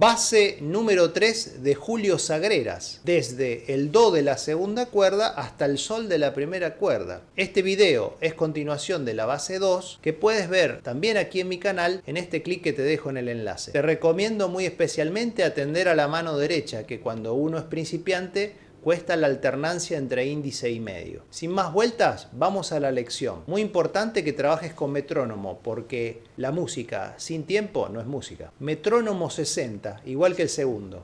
Base número 3 de Julio Sagreras, desde el Do de la segunda cuerda hasta el Sol de la primera cuerda. Este video es continuación de la base 2 que puedes ver también aquí en mi canal en este clic que te dejo en el enlace. Te recomiendo muy especialmente atender a la mano derecha, que cuando uno es principiante cuesta la alternancia entre índice y medio. Sin más vueltas, vamos a la lección. Muy importante que trabajes con metrónomo, porque la música sin tiempo no es música. Metrónomo 60, igual que el segundo.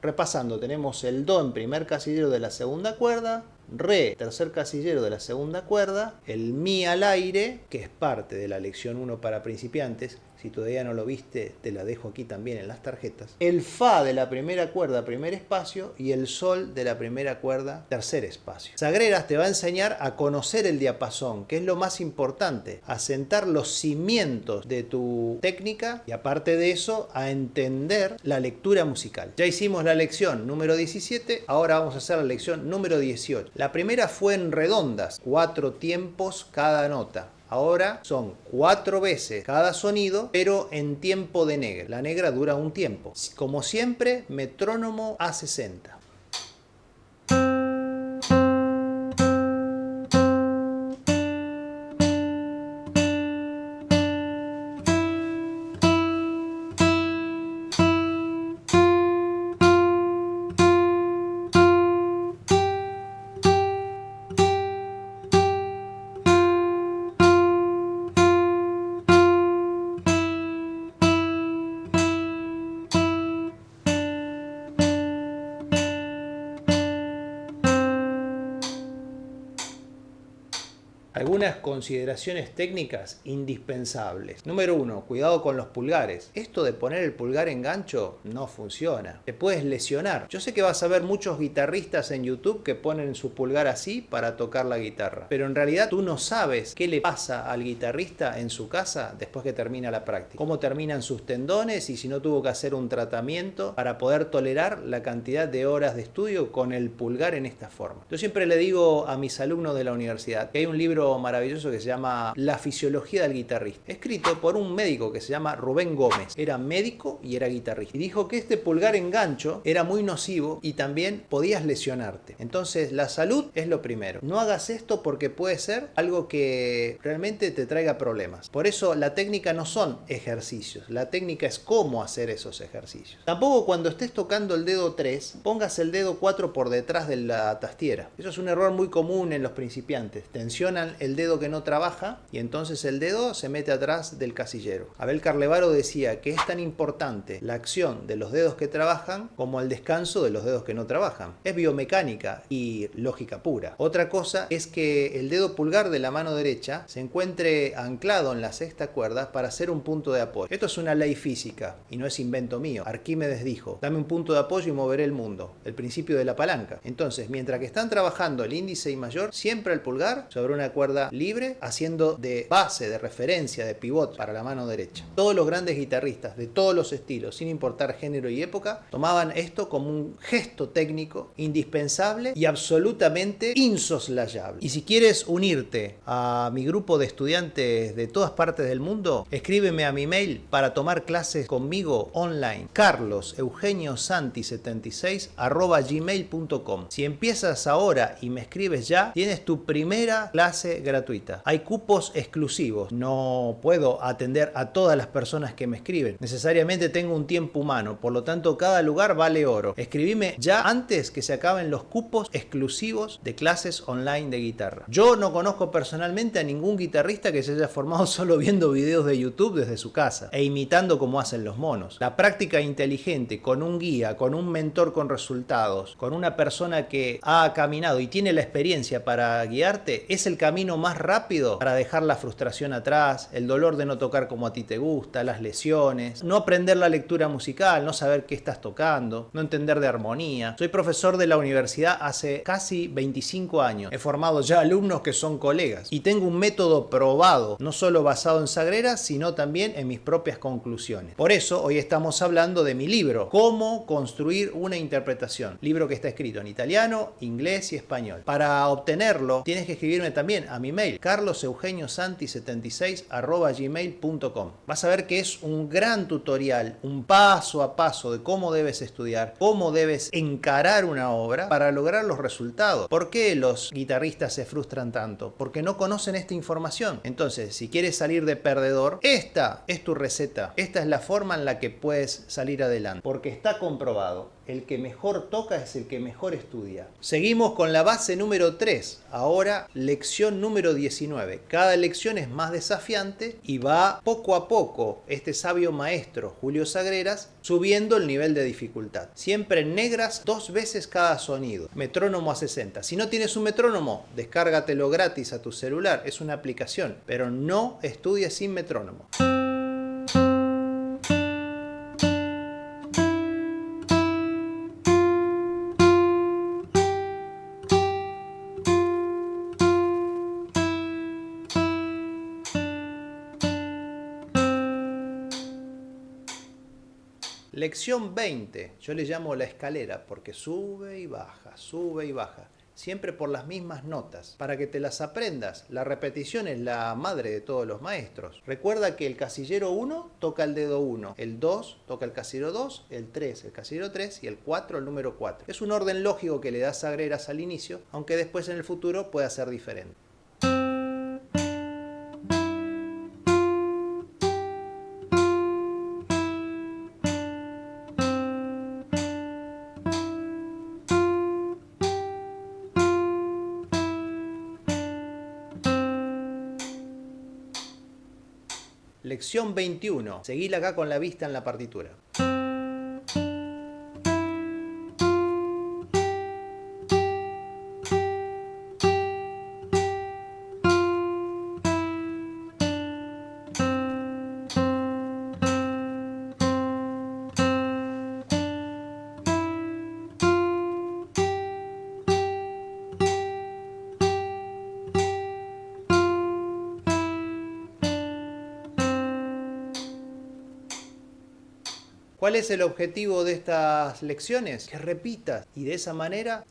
Repasando, tenemos el Do en primer casillero de la segunda cuerda, Re, tercer casillero de la segunda cuerda, el Mi al aire, que es parte de la lección 1 para principiantes. Si todavía no lo viste, te la dejo aquí también en las tarjetas. El Fa de la primera cuerda, primer espacio, y el Sol de la primera cuerda, tercer espacio. Sagreras te va a enseñar a conocer el diapasón, que es lo más importante, a sentar los cimientos de tu técnica y aparte de eso, a entender la lectura musical. Ya hicimos la lección número 17, ahora vamos a hacer la lección número 18. La primera fue en redondas, 4 tiempos cada nota. Ahora son 4 veces cada sonido, pero en tiempo de negra. La negra dura un tiempo. Como siempre, metrónomo a 60. Algunas consideraciones técnicas indispensables. Número 1, cuidado con los pulgares. Esto de poner el pulgar en gancho no funciona. Te puedes lesionar. Yo sé que vas a ver muchos guitarristas en YouTube que ponen su pulgar así para tocar la guitarra. Pero en realidad tú no sabes qué le pasa al guitarrista en su casa después que termina la práctica. Cómo terminan sus tendones y si no tuvo que hacer un tratamiento para poder tolerar la cantidad de horas de estudio con el pulgar en esta forma. Yo siempre le digo a mis alumnos de la universidad que hay un libro maravilloso que se llama La fisiología del guitarrista, escrito por un médico que se llama Rubén Gómez. Era médico y era guitarrista y dijo que este pulgar en gancho era muy nocivo y también podías lesionarte. Entonces la salud es lo primero. No hagas esto porque puede ser algo que realmente te traiga problemas. Por eso la técnica no son ejercicios, la técnica es cómo hacer esos ejercicios. Tampoco cuando estés tocando el dedo 3 pongas el dedo 4 por detrás de la tastiera. Eso es un error muy común en los principiantes. Tensionan el dedo que no trabaja y entonces el dedo se mete atrás del casillero. Abel Carlevaro decía que es tan importante la acción de los dedos que trabajan como el descanso de los dedos que no trabajan. Es biomecánica y lógica pura. Otra cosa es que el dedo pulgar de la mano derecha se encuentre anclado en la sexta cuerda para hacer un punto de apoyo. Esto es una ley física y no es invento mío. Arquímedes dijo: dame un punto de apoyo y moveré el mundo. El principio de la palanca. Entonces, mientras que están trabajando el índice y mayor, siempre el pulgar sobre una cuerda libre, haciendo de base, de referencia, de pivot para la mano derecha. Todos los grandes guitarristas de todos los estilos, sin importar género y época, tomaban esto como un gesto técnico indispensable y absolutamente insoslayable. Y si quieres unirte a mi grupo de estudiantes de todas partes del mundo, escríbeme a mi mail para tomar clases conmigo online, carloseugeniosanti76@gmail.com. Si empiezas ahora y me escribes ya, tienes tu primera clase gratuita. Hay cupos exclusivos. No puedo atender a todas las personas que me escriben. Necesariamente tengo un tiempo humano. Por lo tanto, cada lugar vale oro. Escribime ya antes que se acaben los cupos exclusivos de clases online de guitarra. Yo no conozco personalmente a ningún guitarrista que se haya formado solo viendo videos de YouTube desde su casa e imitando cómo hacen los monos. La práctica inteligente con un guía, con un mentor con resultados, con una persona que ha caminado y tiene la experiencia para guiarte, es el camino más más rápido para dejar la frustración atrás, el dolor de no tocar como a ti te gusta, las lesiones, no aprender la lectura musical, no saber qué estás tocando, no entender de armonía. Soy profesor de la universidad hace casi 25 años. He formado ya alumnos que son colegas y tengo un método probado, no solo basado en sagreras, sino también en mis propias conclusiones. Por eso hoy estamos hablando de mi libro, Cómo construir una interpretación. Libro que está escrito en italiano, inglés y español. Para obtenerlo tienes que escribirme también a mi mail, carloseugeniosanti76@gmail.com. Vas a ver que es un gran tutorial, un paso a paso de cómo debes estudiar, cómo debes encarar una obra para lograr los resultados. ¿Por qué los guitarristas se frustran tanto? Porque no conocen esta información. Entonces, si quieres salir de perdedor, esta es tu receta. Esta es la forma en la que puedes salir adelante. Porque está comprobado. El que mejor toca es el que mejor estudia. Seguimos con la base número 3. Ahora, lección número 19. Cada lección es más desafiante y va poco a poco este sabio maestro, Julio Sagreras, subiendo el nivel de dificultad. Siempre en negras 2 veces cada sonido. Metrónomo a 60. Si no tienes un metrónomo, descárgatelo gratis a tu celular. Es una aplicación, pero no estudies sin metrónomo. Lección 20, yo le llamo la escalera porque sube y baja, siempre por las mismas notas, para que te las aprendas. La repetición es la madre de todos los maestros. Recuerda que el casillero 1 toca el dedo 1, el 2 toca el casillero 2, el 3 el casillero 3 y el 4 el número 4. Es un orden lógico que le das sagreras al inicio, aunque después en el futuro pueda ser diferente. Lección 21. Seguila acá con la vista en la partitura. ¿Cuál es el objetivo de estas lecciones? Que repitas y de esa manera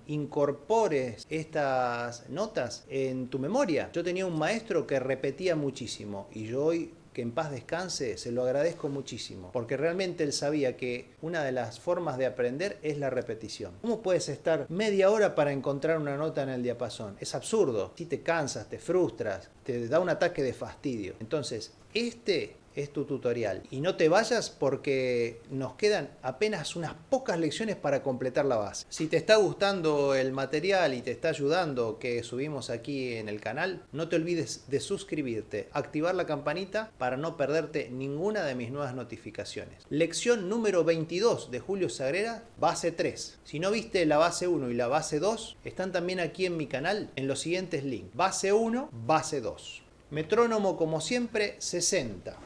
incorpores estas notas en tu memoria. Yo tenía un maestro que repetía muchísimo y yo hoy, que en paz descanse, se lo agradezco muchísimo, porque realmente él sabía que una de las formas de aprender es la repetición. ¿Cómo puedes estar media hora para encontrar una nota en el diapasón? Es absurdo. Si te cansas, te frustras, te da un ataque de fastidio. Entonces, este es tu tutorial. Y no te vayas porque nos quedan apenas unas pocas lecciones para completar la base. Si te está gustando el material y te está ayudando que subimos aquí en el canal, no te olvides de suscribirte, activar la campanita para no perderte ninguna de mis nuevas notificaciones. Lección número 22 de Julio Sagreras, base 3. Si no viste la base 1 y la base 2, están también aquí en mi canal en los siguientes links. Base 1, base 2. Metrónomo como siempre, 60.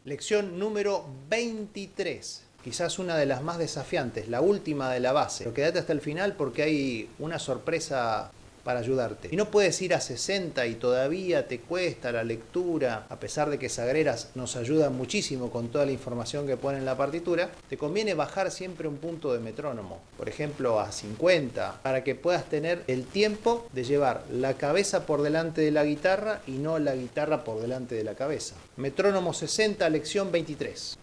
Lección número 23. Quizás una de las más desafiantes, la última de la base. Pero quédate hasta el final porque hay una sorpresa para ayudarte. Si no puedes ir a 60 y todavía te cuesta la lectura, a pesar de que Sagreras nos ayuda muchísimo con toda la información que pone en la partitura, te conviene bajar siempre un punto de metrónomo, por ejemplo a 50, para que puedas tener el tiempo de llevar la cabeza por delante de la guitarra y no la guitarra por delante de la cabeza. Metrónomo 60, lección 23.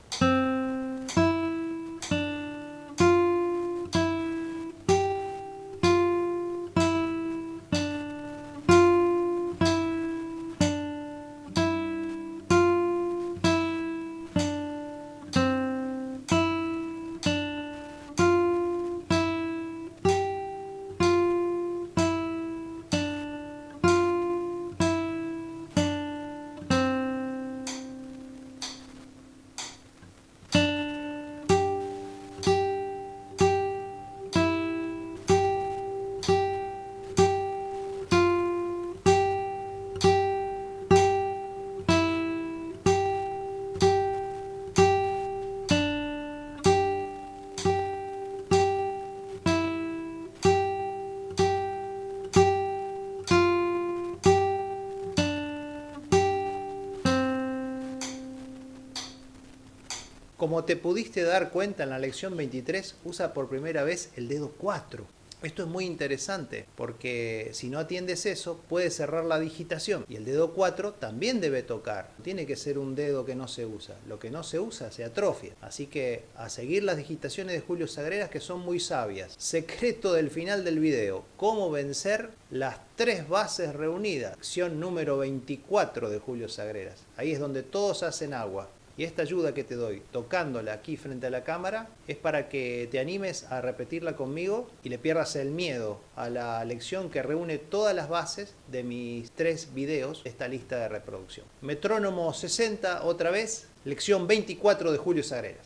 Como te pudiste dar cuenta en la lección 23, usa por primera vez el dedo 4. Esto es muy interesante porque si no atiendes eso, puedes cerrar la digitación y el dedo 4 también debe tocar. No tiene que ser un dedo que no se usa. Lo que no se usa se atrofia. Así que a seguir las digitaciones de Julio Sagreras, que son muy sabias. Secreto del final del video: cómo vencer las 3 bases reunidas. Acción número 24 de Julio Sagreras. Ahí es donde todos hacen agua. Y esta ayuda que te doy, tocándola aquí frente a la cámara, es para que te animes a repetirla conmigo y le pierdas el miedo a la lección que reúne todas las bases de mis 3 videos de esta lista de reproducción. Metrónomo 60, otra vez, lección 24 de Julio Sagreras.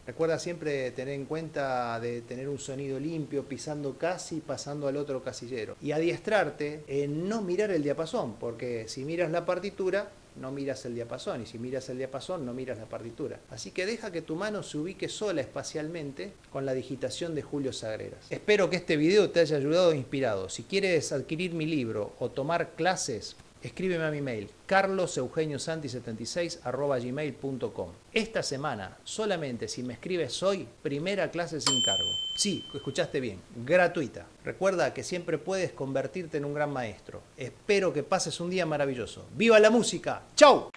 Recuerda siempre tener en cuenta de tener un sonido limpio, pisando casi, pasando al otro casillero. Y adiestrarte en no mirar el diapasón, porque si miras la partitura, no miras el diapasón, y si miras el diapasón, no miras la partitura. Así que deja que tu mano se ubique sola espacialmente con la digitación de Julio Sagreras. Espero que este video te haya ayudado e inspirado. Si quieres adquirir mi libro o tomar clases, escríbeme a mi mail carloseugeniusanti76@gmail.com. Esta semana, solamente si me escribes hoy, primera clase sin cargo. Sí, escuchaste bien, gratuita. Recuerda que siempre puedes convertirte en un gran maestro. Espero que pases un día maravilloso. ¡Viva la música! ¡Chau!